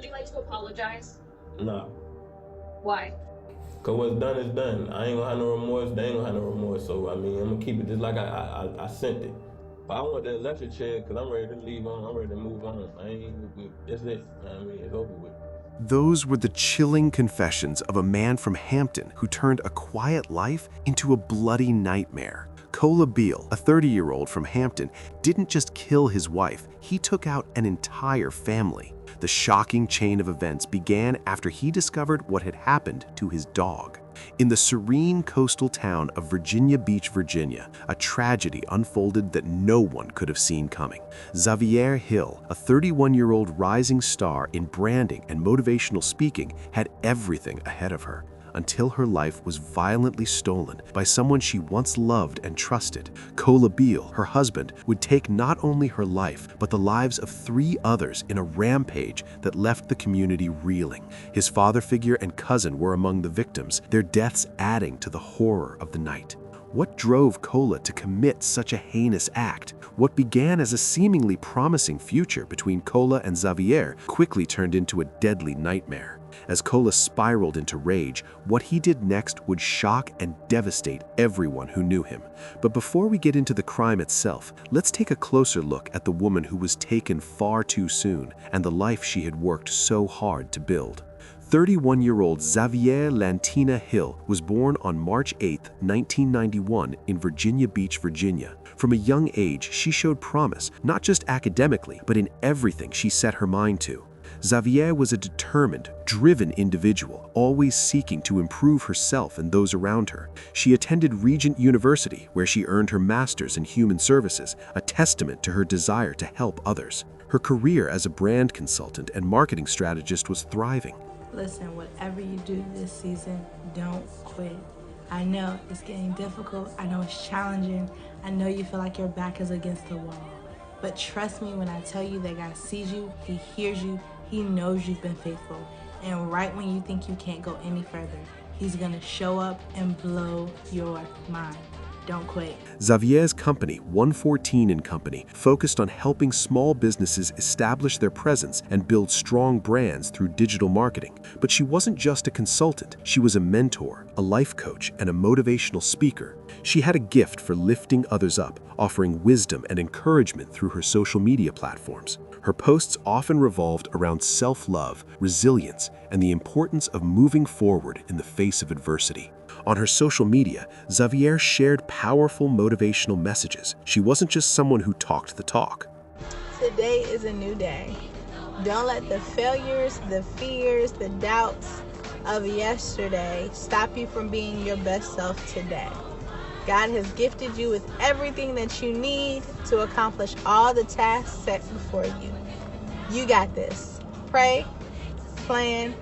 you like to apologize? Nah. Why? Cause what's done is done. I ain't gonna have no remorse. They ain't gonna have no remorse. So I mean, I'm gonna keep it just like I sent it. But I want that electric chair because I'm ready to leave on. I'm ready to move on. I ain't. That's it. I mean, it's over with. Those were the chilling confessions of a man from Hampton who turned a quiet life into a bloody nightmare. Kola Beal, a 30-year-old from Hampton, didn't just kill his wife, he took out an entire family. The shocking chain of events began after he discovered what had happened to his dog. In the serene coastal town of Virginia Beach, Virginia, a tragedy unfolded that no one could have seen coming. Zavier Hill, a 31-year-old rising star in branding and motivational speaking, had everything ahead of her, until her life was violently stolen by someone she once loved and trusted. Kola Beal, her husband, would take not only her life, but the lives of 3 others in a rampage that left the community reeling. His father figure and cousin were among the victims, their deaths adding to the horror of the night. What drove Kola to commit such a heinous act? What began as a seemingly promising future between Kola and Zavier quickly turned into a deadly nightmare. As Kola spiraled into rage, what he did next would shock and devastate everyone who knew him. But before we get into the crime itself, let's take a closer look at the woman who was taken far too soon and the life she had worked so hard to build. 31-year-old Zavier Lantina Hill was born on March 8, 1991 in Virginia Beach, Virginia. From a young age, she showed promise, not just academically, but in everything she set her mind to. Zavier was a determined, driven individual, always seeking to improve herself and those around her. She attended Regent University, where she earned her master's in human services, a testament to her desire to help others. Her career as a brand consultant and marketing strategist was thriving. Listen, whatever you do this season, don't quit. I know it's getting difficult. I know it's challenging. I know you feel like your back is against the wall. But trust me when I tell you that God sees you, He hears you, He knows you've been faithful. And right when you think you can't go any further, He's gonna show up and blow your mind. Don't quit. Zavier's company, 114 & Company, focused on helping small businesses establish their presence and build strong brands through digital marketing. But she wasn't just a consultant. She was a mentor, a life coach, and a motivational speaker. She had a gift for lifting others up, offering wisdom and encouragement through her social media platforms. Her posts often revolved around self-love, resilience, and the importance of moving forward in the face of adversity. On her social media, Zavier shared powerful motivational messages. She wasn't just someone who talked the talk. Today is a new day. Don't let the failures, the fears, the doubts of yesterday stop you from being your best self today. God has gifted you with everything that you need to accomplish all the tasks set before you. You got this. Pray, plan,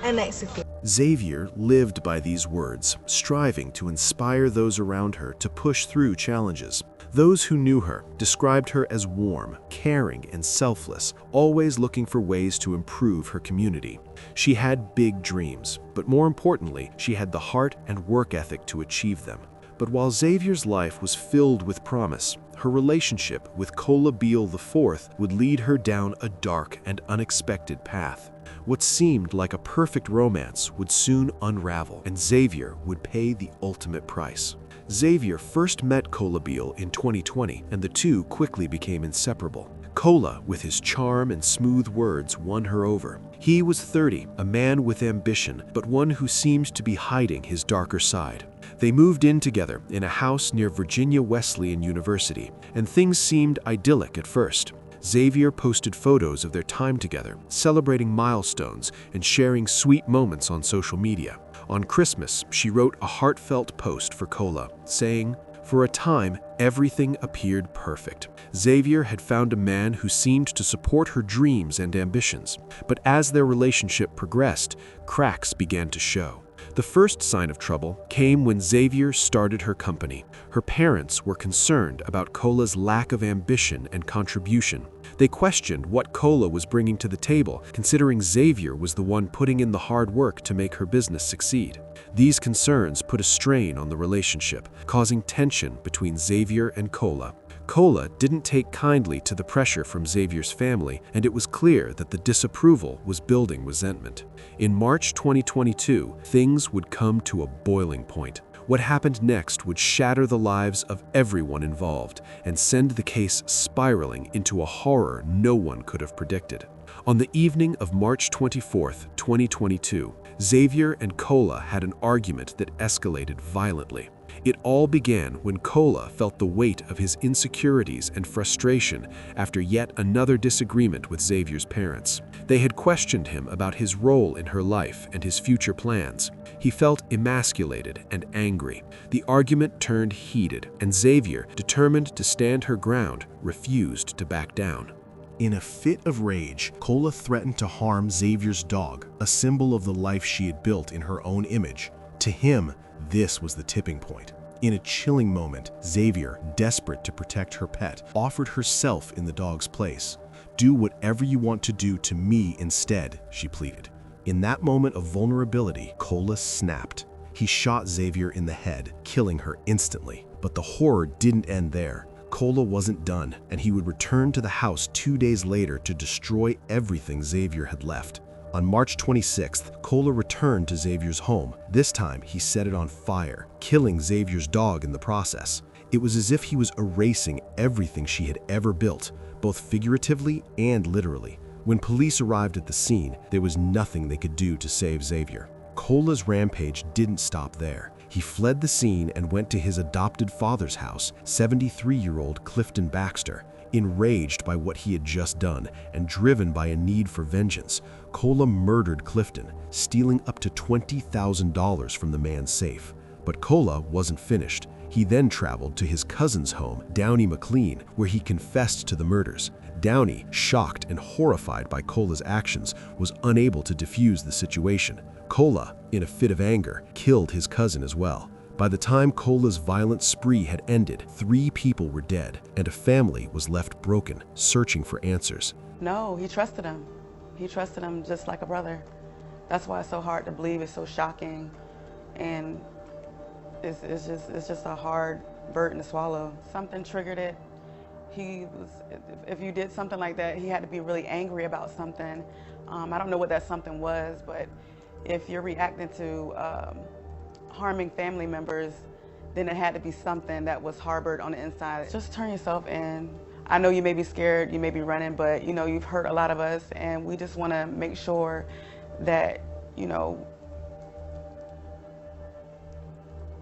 and execute. Zavier lived by these words, striving to inspire those around her to push through challenges. Those who knew her described her as warm, caring, and selfless, always looking for ways to improve her community. She had big dreams, but more importantly, she had the heart and work ethic to achieve them. But while Zavier's life was filled with promise, her relationship with Kola Beal IV would lead her down a dark and unexpected path. What seemed like a perfect romance would soon unravel, and Zavier would pay the ultimate price. Zavier first met Kola Beal in 2020, and the two quickly became inseparable. Kola, with his charm and smooth words, won her over. He was 30, a man with ambition, but one who seemed to be hiding his darker side. They moved in together in a house near Virginia Wesleyan University, and things seemed idyllic at first. Zavier posted photos of their time together, celebrating milestones and sharing sweet moments on social media. On Christmas, she wrote a heartfelt post for Kola, saying, "For a time, everything appeared perfect. Zavier had found a man who seemed to support her dreams and ambitions. But as their relationship progressed, cracks began to show. The first sign of trouble came when Zavier started her company. Her parents were concerned about Kola's lack of ambition and contribution. They questioned what Kola was bringing to the table, considering Zavier was the one putting in the hard work to make her business succeed. These concerns put a strain on the relationship, causing tension between Zavier and Kola. Cola didn't take kindly to the pressure from Zavier's family, and it was clear that the disapproval was building resentment. In March 2022, things would come to a boiling point. What happened next would shatter the lives of everyone involved and send the case spiraling into a horror no one could have predicted. On the evening of March 24, 2022, Zavier and Cola had an argument that escalated violently. It all began when Cola felt the weight of his insecurities and frustration after yet another disagreement with Zavier's parents. They had questioned him about his role in her life and his future plans. He felt emasculated and angry. The argument turned heated, and Zavier, determined to stand her ground, refused to back down. In a fit of rage, Cola threatened to harm Zavier's dog, a symbol of the life she had built in her own image. To him, this was the tipping point. In a chilling moment, Zavier, desperate to protect her pet, offered herself in the dog's place. "Do whatever you want to do to me instead," she pleaded. In that moment of vulnerability, Cola snapped. He shot Zavier in the head, killing her instantly. But the horror didn't end there. Cola wasn't done, and he would return to the house 2 days later to destroy everything Zavier had left. On March 26th, Cola returned to Zavier's home. This time, he set it on fire, killing Zavier's dog in the process. It was as if he was erasing everything she had ever built, both figuratively and literally. When police arrived at the scene, there was nothing they could do to save Zavier. Cola's rampage didn't stop there. He fled the scene and went to his adopted father's house, 73-year-old Clifton Baxter. Enraged by what he had just done and driven by a need for vengeance, Cola murdered Clifton, stealing up to $20,000 from the man's safe. But Cola wasn't finished. He then traveled to his cousin's home, Downey McLean, where he confessed to the murders. Downey, shocked and horrified by Cola's actions, was unable to defuse the situation. Cola, in a fit of anger, killed his cousin as well. By the time Cola's violent spree had ended, 3 people were dead, and a family was left broken, searching for answers. No, he trusted him. He trusted him just like a brother. That's why it's so hard to believe. It's so shocking, and it's just a hard burden to swallow. Something triggered it. If you did something like that, he had to be really angry about something. I don't know what that something was, but if you're reacting to harming family members, then it had to be something that was harbored on the inside. Just turn yourself in. I know you may be scared, you may be running, but you know, you've hurt a lot of us, and we just want to make sure that, you know,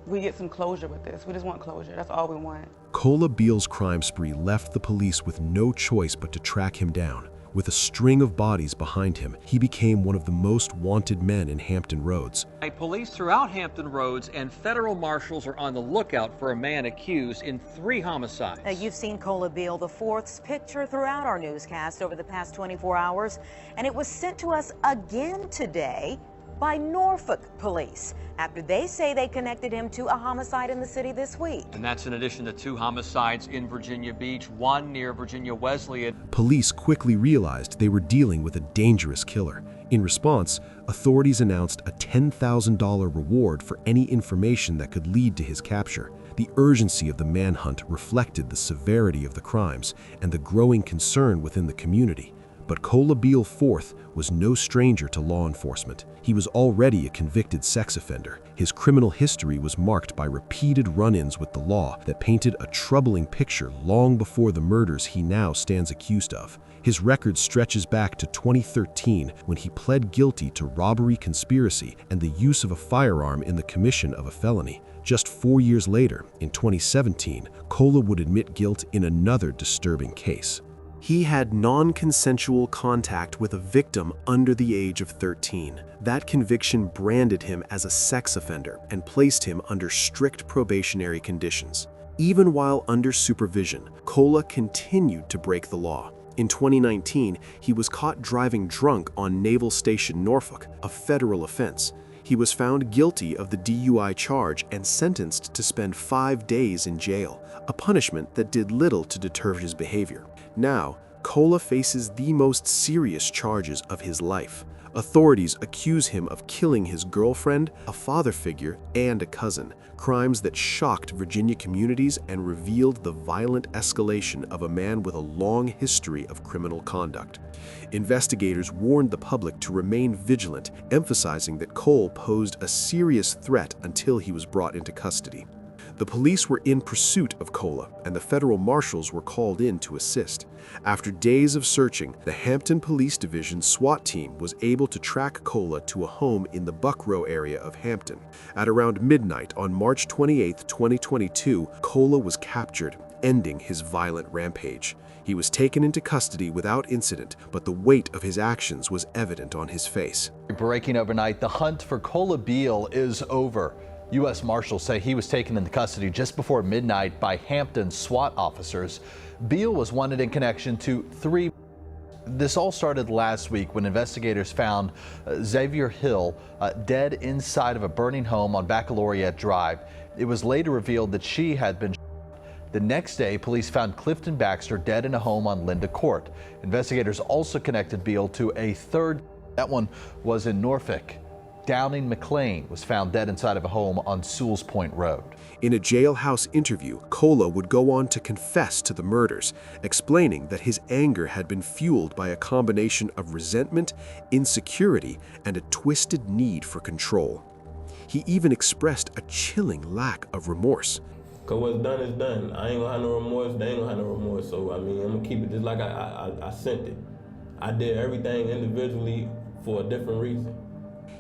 we get some closure with this. We just want closure. That's all we want. Cola Beal's crime spree left the police with no choice but to track him down. With a string of bodies behind him, he became one of the most wanted men in Hampton Roads. Police throughout Hampton Roads and federal marshals are on the lookout for a man accused in 3 homicides. Now, you've seen Cola Beal the Fourth's picture throughout our newscast over the past 24 hours, and it was sent to us again today by Norfolk police after they say they connected him to a homicide in the city this week. And that's in addition to 2 homicides in Virginia Beach, 1 near Virginia Wesleyan. Police quickly realized they were dealing with a dangerous killer. In response, authorities announced a $10,000 reward for any information that could lead to his capture. The urgency of the manhunt reflected the severity of the crimes and the growing concern within the community. But Cola Beal IV was no stranger to law enforcement. He was already a convicted sex offender. His criminal history was marked by repeated run-ins with the law that painted a troubling picture long before the murders he now stands accused of. His record stretches back to 2013 when he pled guilty to robbery conspiracy and the use of a firearm in the commission of a felony. Just 4 years later, in 2017, Cola would admit guilt in another disturbing case. He had non-consensual contact with a victim under the age of 13. That conviction branded him as a sex offender and placed him under strict probationary conditions. Even while under supervision, Cola continued to break the law. In 2019, he was caught driving drunk on Naval Station Norfolk, a federal offense. He was found guilty of the DUI charge and sentenced to spend 5 days in jail, a punishment that did little to deter his behavior. Now, Cola faces the most serious charges of his life. Authorities accuse him of killing his girlfriend, a father figure, and a cousin, crimes that shocked Virginia communities and revealed the violent escalation of a man with a long history of criminal conduct. Investigators warned the public to remain vigilant, emphasizing that Cole posed a serious threat until he was brought into custody. The police were in pursuit of Cola, and the federal marshals were called in to assist. After days of searching, the Hampton Police Division SWAT team was able to track Cola to a home in the Buckrow area of Hampton. At around midnight on March 28, 2022, Cola was captured, ending his violent rampage. He was taken into custody without incident, but the weight of his actions was evident on his face. Breaking overnight, the hunt for Cola Beale is over. U.S. Marshals say he was taken into custody just before midnight by Hampton SWAT officers. Beale was wanted in connection to three. This all started last week when investigators found Zavier Hill dead inside of a burning home on Baccalaureate Drive. It was later revealed that she had been shot. The next day, police found Clifton Baxter dead in a home on Linda Court. Investigators also connected Beale to a third. That one was in Norfolk. Downing McLean was found dead inside of a home on Sewells Point Road. In a jailhouse interview, Cola would go on to confess to the murders, explaining that his anger had been fueled by a combination of resentment, insecurity, and a twisted need for control. He even expressed a chilling lack of remorse. Cause what's done is done. I ain't gonna have no remorse, they ain't gonna have no remorse. So I mean, I'm gonna keep it just like I sent it. I did everything individually for a different reason.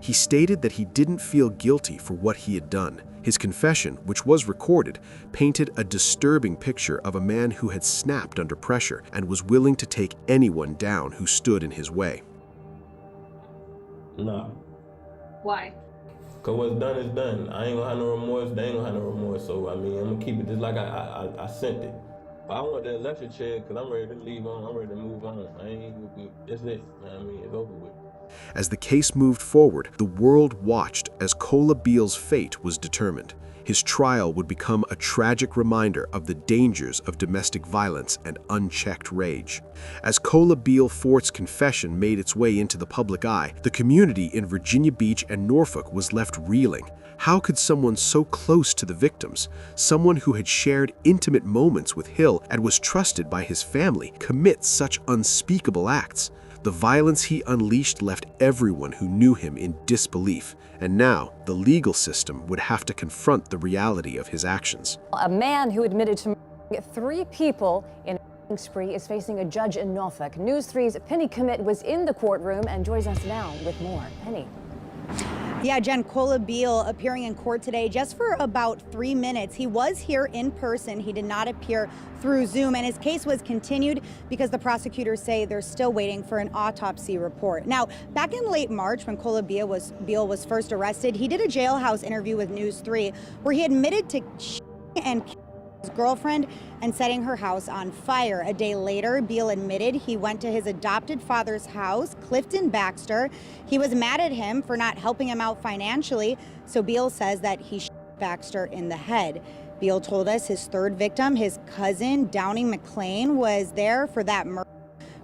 He stated that he didn't feel guilty for what he had done. His confession, which was recorded, painted a disturbing picture of a man who had snapped under pressure and was willing to take anyone down who stood in his way. Nah. Why? Cause what's done is done. I ain't gonna have no remorse, they ain't gonna have no remorse. So I mean, I'm gonna keep it just like I sent it. I want that electric chair because I'm ready to leave on, I'm ready to move on. That's it. I mean, it's over with. As the case moved forward, the world watched as Cola Beale's fate was determined. His trial would become a tragic reminder of the dangers of domestic violence and unchecked rage. As Cola Beale Fort's confession made its way into the public eye, the community in Virginia Beach and Norfolk was left reeling. How could someone so close to the victims, someone who had shared intimate moments with Hill and was trusted by his family, commit such unspeakable acts? The violence he unleashed left everyone who knew him in disbelief, and now the legal system would have to confront the reality of his actions. A man who admitted to murdering 3 people in a spree is facing a judge in Norfolk. News 3's Penny Commit was in the courtroom and joins us now with more. Penny. Yeah, Jen, Cola Beale appearing in court today just for about 3 minutes. He was here in person. He did not appear through Zoom, and his case was continued because the prosecutors say they're still waiting for an autopsy report. Now, back in late March, when Cola Beale was first arrested, he did a jailhouse interview with News 3 where he admitted to and his girlfriend and setting her house on fire. A day later, Beale admitted he went to his adopted father's house, Clifton Baxter. He was mad at him for not helping him out financially, so Beale says that he shot Baxter in the head. Beale told us his third victim, his cousin, Downing McLean, was there for that murder.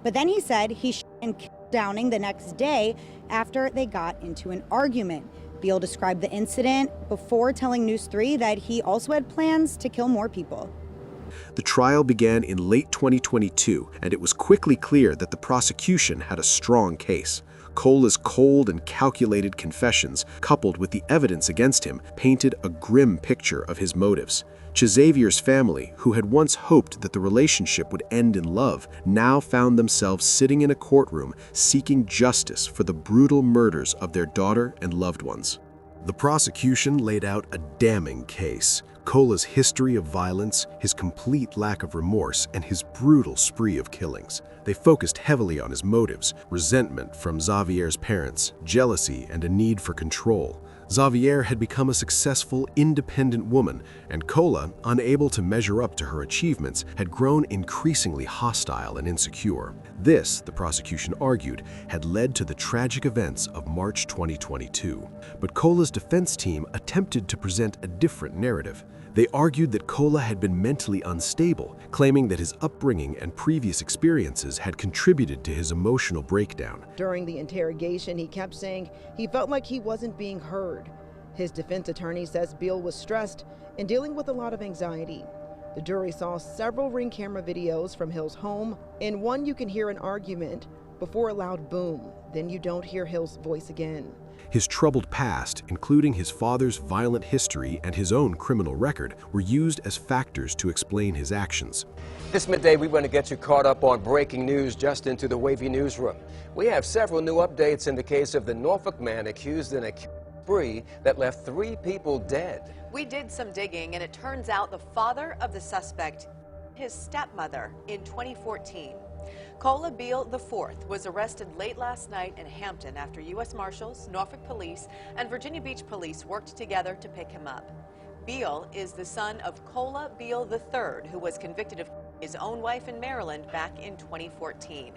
But then he said he shot and killed Downing the next day after they got into an argument. Beale described the incident before telling News 3 that he also had plans to kill more people. The trial began in late 2022, and it was quickly clear that the prosecution had a strong case. Cola's cold and calculated confessions, coupled with the evidence against him, painted a grim picture of his motives. Zavier's family, who had once hoped that the relationship would end in love, now found themselves sitting in a courtroom seeking justice for the brutal murders of their daughter and loved ones. The prosecution laid out a damning case. Cola's history of violence, his complete lack of remorse, and his brutal spree of killings. They focused heavily on his motives: resentment from Zavier's parents, jealousy, and a need for control. Zavier had become a successful, independent woman, and Kola, unable to measure up to her achievements, had grown increasingly hostile and insecure. This, the prosecution argued, had led to the tragic events of March 2022. But Kola's defense team attempted to present a different narrative. They argued that Kola had been mentally unstable, claiming that his upbringing and previous experiences had contributed to his emotional breakdown. During the interrogation, he kept saying he felt like he wasn't being heard. His defense attorney says Beal was stressed and dealing with a lot of anxiety. The jury saw several ring camera videos from Hill's home. In one, you can hear an argument before a loud boom. Then you don't hear Hill's voice again. His troubled past, including his father's violent history and his own criminal record, were used as factors to explain his actions. This midday, we want to get you caught up on breaking news just into the Wavy newsroom. We have several new updates in the case of the Norfolk man accused in a spree that left 3 people dead. We did some digging, and it turns out the father of the suspect, his stepmother, in 2014. Kola Beal IV was arrested late last night in Hampton after U.S. Marshals, Norfolk Police, and Virginia Beach Police worked together to pick him up. Beal is the son of Kola Beal III, who was convicted of his own wife in Maryland back in 2014.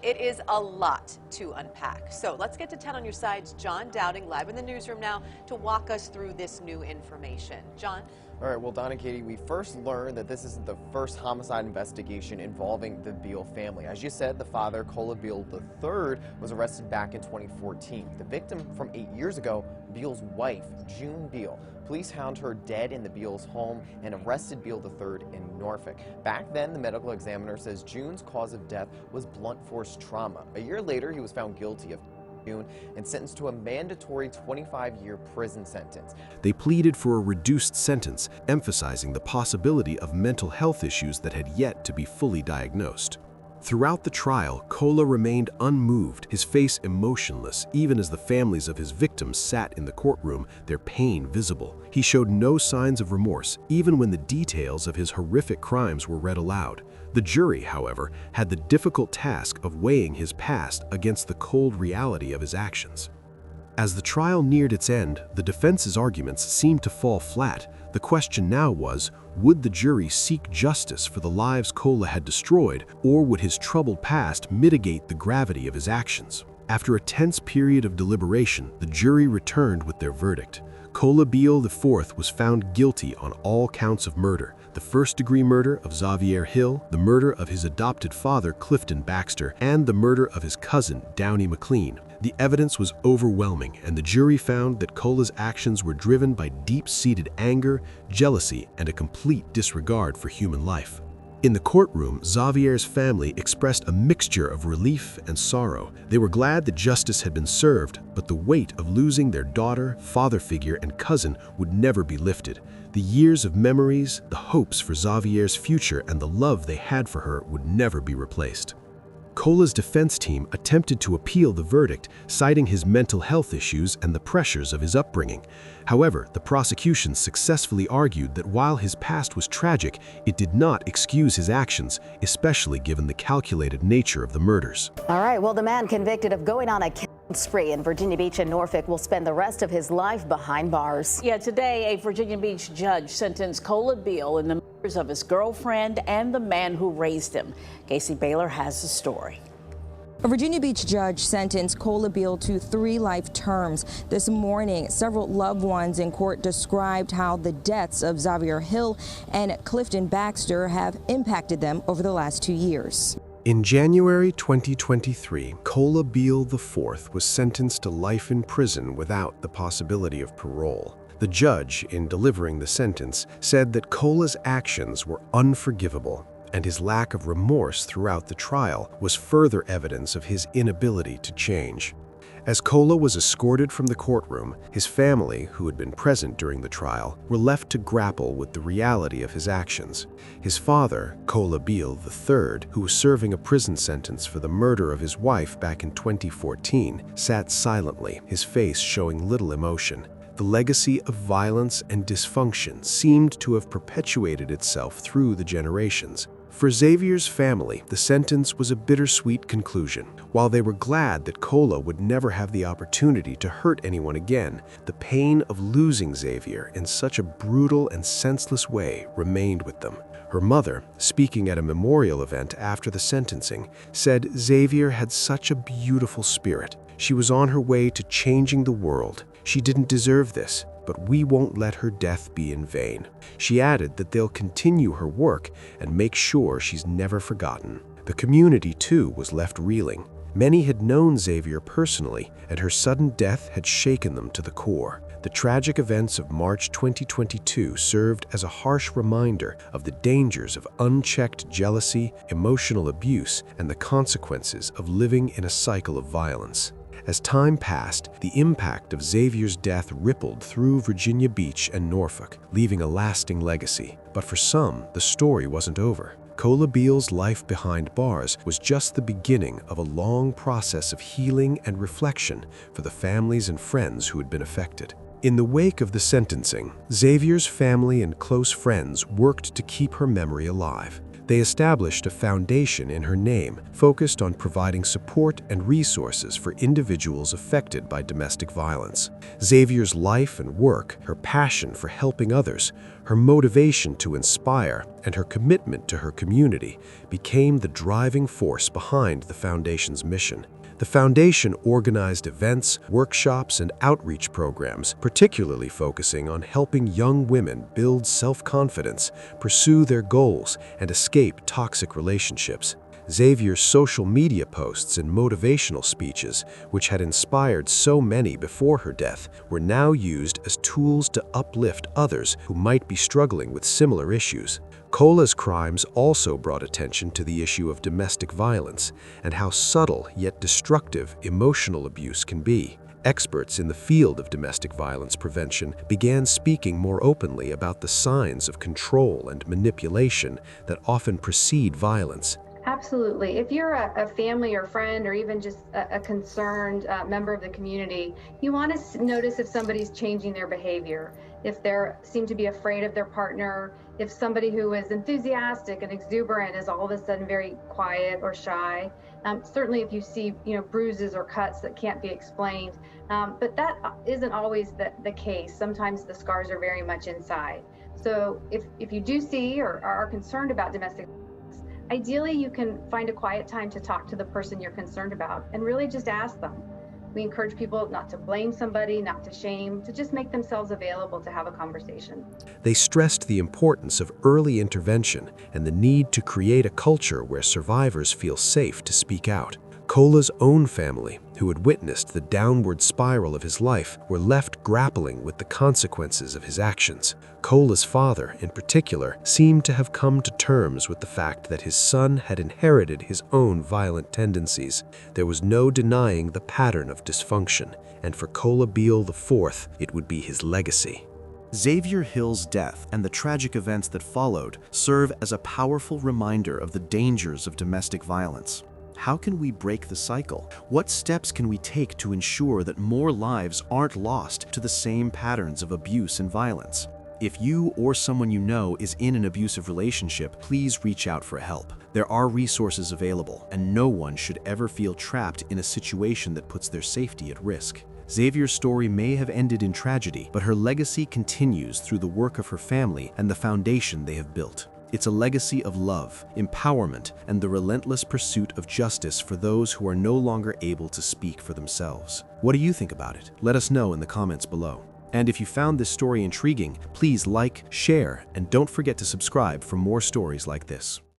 It is a lot to unpack. So let's get to 10 on your sides. John Dowding, live in the newsroom now, to walk us through this new information. John? All right, well, Don and Katie, we first learned that this isn't the first homicide investigation involving the Beal family. As you said, the father, Kola Beal III, was arrested back in 2014. The victim from 8 years ago, Beal's wife, June Beal. Police found her dead in the Beals' home and arrested Beal III in Norfolk. Back then, the medical examiner says June's cause of death was blunt force trauma. A year later, he was found guilty of June and sentenced to a mandatory 25-year prison sentence. They pleaded for a reduced sentence, emphasizing the possibility of mental health issues that had yet to be fully diagnosed. Throughout the trial, Kola remained unmoved, his face emotionless, even as the families of his victims sat in the courtroom, their pain visible. He showed no signs of remorse, even when the details of his horrific crimes were read aloud. The jury, however, had the difficult task of weighing his past against the cold reality of his actions. As the trial neared its end, the defense's arguments seemed to fall flat. The question now was, would the jury seek justice for the lives Kola had destroyed, or would his troubled past mitigate the gravity of his actions? After a tense period of deliberation, the jury returned with their verdict. Kola Beal IV was found guilty on all counts of murder: the first-degree murder of Zavier Hill, the murder of his adopted father, Clifton Baxter, and the murder of his cousin, Downey McLean. The evidence was overwhelming, and the jury found that Kola's actions were driven by deep-seated anger, jealousy, and a complete disregard for human life. In the courtroom, Zavier's family expressed a mixture of relief and sorrow. They were glad that justice had been served, but the weight of losing their daughter, father figure, and cousin would never be lifted. The years of memories, the hopes for Zavier's future, and the love they had for her would never be replaced. Kola's defense team attempted to appeal the verdict, citing his mental health issues and the pressures of his upbringing. However, the prosecution successfully argued that while his past was tragic, it did not excuse his actions, especially given the calculated nature of the murders. All right, well, the man convicted of going on a killing spree in Virginia Beach and Norfolk will spend the rest of his life behind bars. Yeah, today a Virginia Beach judge sentenced Kola Beal in the murders of his girlfriend and the man who raised him. Casey Baylor has the story. A Virginia Beach judge sentenced Kola Beal to 3 life terms. This morning, several loved ones in court described how the deaths of Zavier Hill and Clifton Baxter have impacted them over the last 2 years. In January 2023, Kola Beal IV was sentenced to life in prison without the possibility of parole. The judge, in delivering the sentence, said that Kola's actions were unforgivable, and his lack of remorse throughout the trial was further evidence of his inability to change. As Kola was escorted from the courtroom, his family, who had been present during the trial, were left to grapple with the reality of his actions. His father, Kola Beal III, who was serving a prison sentence for the murder of his wife back in 2014, sat silently, his face showing little emotion. The legacy of violence and dysfunction seemed to have perpetuated itself through the generations. For Zavier's family, the sentence was a bittersweet conclusion. While they were glad that Kola would never have the opportunity to hurt anyone again, the pain of losing Zavier in such a brutal and senseless way remained with them. Her mother, speaking at a memorial event after the sentencing, said Zavier had such a beautiful spirit. She was on her way to changing the world. She didn't deserve this, but we won't let her death be in vain. She added that they'll continue her work and make sure she's never forgotten. The community, too, was left reeling. Many had known Zavier personally, and her sudden death had shaken them to the core. The tragic events of March 2022 served as a harsh reminder of the dangers of unchecked jealousy, emotional abuse, and the consequences of living in a cycle of violence. As time passed, the impact of Zavier's death rippled through Virginia Beach and Norfolk, leaving a lasting legacy. But for some, the story wasn't over. Kola Beal's life behind bars was just the beginning of a long process of healing and reflection for the families and friends who had been affected. In the wake of the sentencing, Zavier's family and close friends worked to keep her memory alive. They established a foundation in her name focused on providing support and resources for individuals affected by domestic violence. Zavier's life and work, her passion for helping others, her motivation to inspire, and her commitment to her community became the driving force behind the foundation's mission. The foundation organized events, workshops, and outreach programs, particularly focusing on helping young women build self-confidence, pursue their goals, and escape toxic relationships. Zavier's social media posts and motivational speeches, which had inspired so many before her death, were now used as tools to uplift others who might be struggling with similar issues. Kola's crimes also brought attention to the issue of domestic violence and how subtle yet destructive emotional abuse can be. Experts in the field of domestic violence prevention began speaking more openly about the signs of control and manipulation that often precede violence. Absolutely. If you're a family or friend or even just a concerned member of the community, you want to notice if somebody's changing their behavior, if they seem to be afraid of their partner, if somebody who is enthusiastic and exuberant is all of a sudden very quiet or shy. Certainly if you see bruises or cuts that can't be explained, but that isn't always the case. Sometimes the scars are very much inside. So if you do see or are concerned about domestic violence, ideally, you can find a quiet time to talk to the person you're concerned about and really just ask them. We encourage people not to blame somebody, not to shame, to just make themselves available to have a conversation. They stressed the importance of early intervention and the need to create a culture where survivors feel safe to speak out. Kola's own family, who had witnessed the downward spiral of his life, were left grappling with the consequences of his actions. Kola's father, in particular, seemed to have come to terms with the fact that his son had inherited his own violent tendencies. There was no denying the pattern of dysfunction, and for Kola Beal IV, it would be his legacy. Zavier Hill's death and the tragic events that followed serve as a powerful reminder of the dangers of domestic violence. How can we break the cycle? What steps can we take to ensure that more lives aren't lost to the same patterns of abuse and violence? If you or someone you know is in an abusive relationship, please reach out for help. There are resources available, and no one should ever feel trapped in a situation that puts their safety at risk. Zavier's story may have ended in tragedy, but her legacy continues through the work of her family and the foundation they have built. It's a legacy of love, empowerment, and the relentless pursuit of justice for those who are no longer able to speak for themselves. What do you think about it? Let us know in the comments below. And if you found this story intriguing, please like, share, and don't forget to subscribe for more stories like this.